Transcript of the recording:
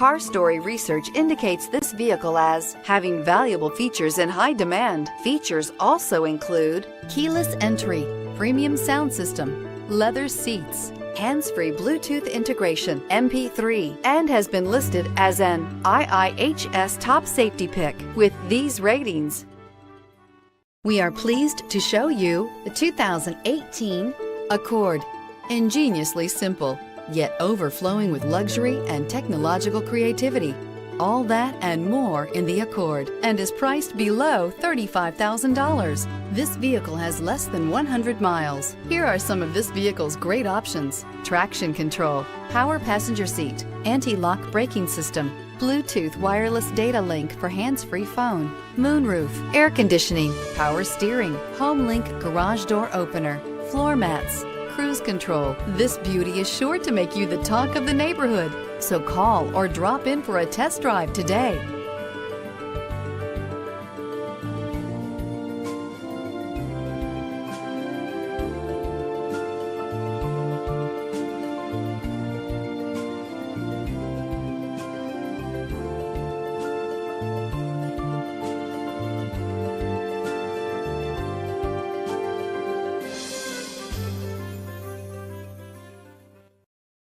Car Story research indicates this vehicle as having valuable features in high demand. Features also include keyless entry, premium sound system, leather seats, hands-free Bluetooth integration, MP3, and has been listed as an IIHS top safety pick with these ratings. We are pleased to show you the 2018 Accord. Ingeniously simple, yet overflowing with luxury and technological creativity. All that and more in the Accord, and is priced below $35,000. This vehicle has less than 100 miles. Here are some of this vehicle's great options: traction control, power passenger seat, anti-lock braking system, Bluetooth wireless data link for hands-free phone, moonroof, air conditioning, power steering, home link garage door opener, floor mats, cruise control. This beauty is sure to make you the talk of the neighborhood. So call or drop in for a test drive today.